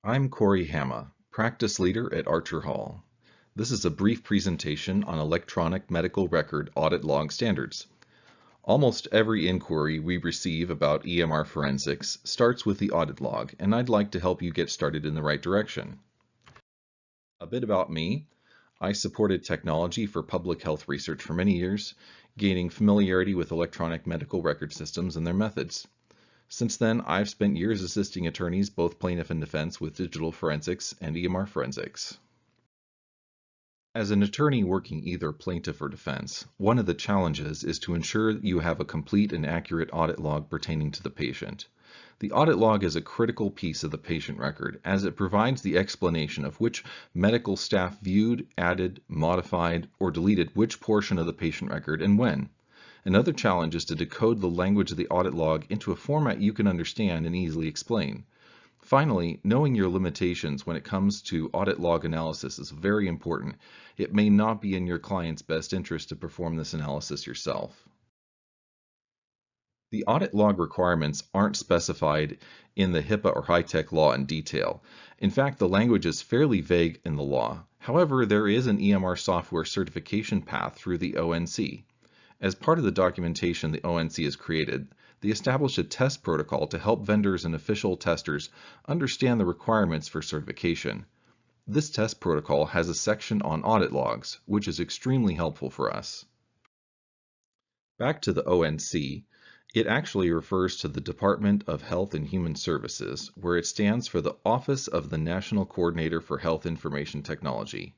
I'm Cory Hamma, practice leader at Archer Hall. This is a brief presentation on electronic medical record audit log standards. Almost every inquiry we receive about EMR forensics starts with the audit log, and I'd like to help you get started in the right direction. A bit about me. I supported technology for public health research for many years, gaining familiarity with electronic medical record systems and their methods. Since then, I've spent years assisting attorneys, both plaintiff and defense, with digital forensics and EMR forensics. As an attorney working either plaintiff or defense, one of the challenges is to ensure you have a complete and accurate audit log pertaining to the patient. The audit log is a critical piece of the patient record, as it provides the explanation of which medical staff viewed, added, modified, or deleted which portion of the patient record and when. Another challenge is to decode the language of the audit log into a format you can understand and easily explain. Finally, knowing your limitations when it comes to audit log analysis is very important. It may not be in your client's best interest to perform this analysis yourself. The audit log requirements aren't specified in the HIPAA or high-tech law in detail. In fact, the language is fairly vague in the law. However, there is an EMR software certification path through the ONC. As part of the documentation the ONC has created, they established a test protocol to help vendors and official testers understand the requirements for certification. This test protocol has a section on audit logs, which is extremely helpful for us. Back to the ONC, it actually refers to the Department of Health and Human Services, where it stands for the Office of the National Coordinator for Health Information Technology.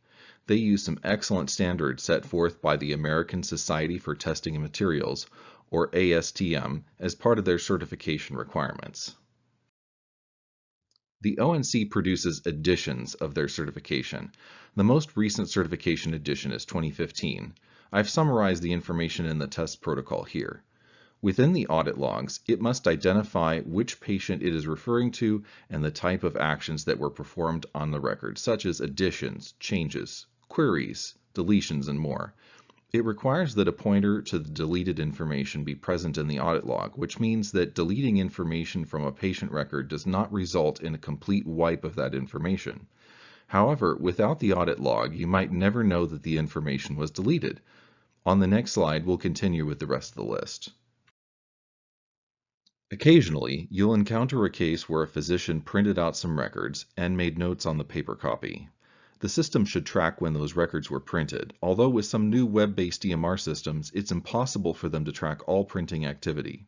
They use some excellent standards set forth by the American Society for Testing and Materials, or ASTM, as part of their certification requirements. The ONC produces editions of their certification. The most recent certification edition is 2015. I've summarized the information in the test protocol here. Within the audit logs, it must identify which patient it is referring to and the type of actions that were performed on the record, such as additions, changes, queries, deletions, and more. It requires that a pointer to the deleted information be present in the audit log, which means that deleting information from a patient record does not result in a complete wipe of that information. However, without the audit log, you might never know that the information was deleted. On the next slide, we'll continue with the rest of the list. Occasionally, you'll encounter a case where a physician printed out some records and made notes on the paper copy. The system should track when those records were printed, although with some new web-based EMR systems, it's impossible for them to track all printing activity.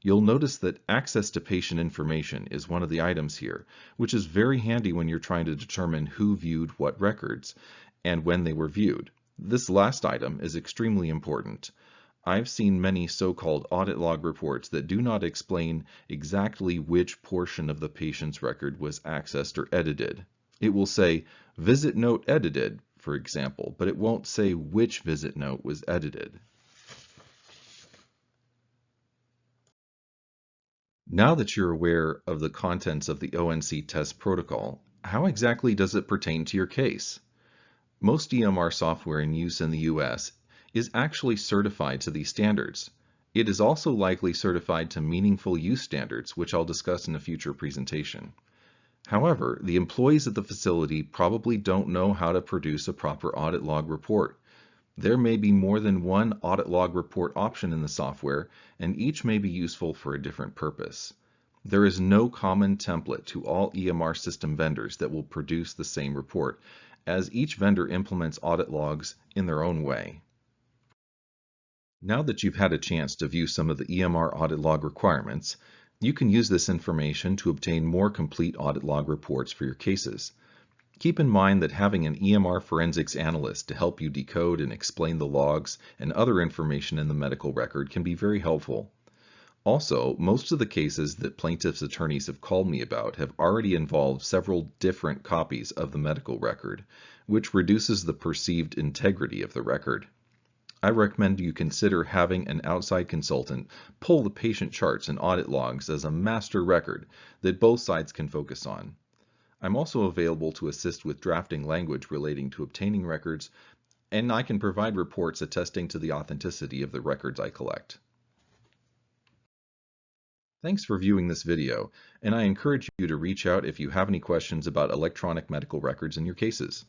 You'll notice that access to patient information is one of the items here, which is very handy when you're trying to determine who viewed what records and when they were viewed. This last item is extremely important. I've seen many so-called audit log reports that do not explain exactly which portion of the patient's record was accessed or edited. It will say, visit note edited, for example, but it won't say which visit note was edited. Now that you're aware of the contents of the ONC test protocol, how exactly does it pertain to your case? Most EMR software in use in the US is actually certified to these standards. It is also likely certified to meaningful use standards, which I'll discuss in a future presentation. However, the employees at the facility probably don't know how to produce a proper audit log report. There may be more than one audit log report option in the software, and each may be useful for a different purpose. There is no common template to all EMR system vendors that will produce the same report, as each vendor implements audit logs in their own way. Now that you've had a chance to view some of the EMR audit log requirements, you can use this information to obtain more complete audit log reports for your cases. Keep in mind that having an EMR forensics analyst to help you decode and explain the logs and other information in the medical record can be very helpful. Also, most of the cases that plaintiffs' attorneys have called me about have already involved several different copies of the medical record, which reduces the perceived integrity of the record. I recommend you consider having an outside consultant pull the patient charts and audit logs as a master record that both sides can focus on. I'm also available to assist with drafting language relating to obtaining records, and I can provide reports attesting to the authenticity of the records I collect. Thanks for viewing this video, and I encourage you to reach out if you have any questions about electronic medical records in your cases.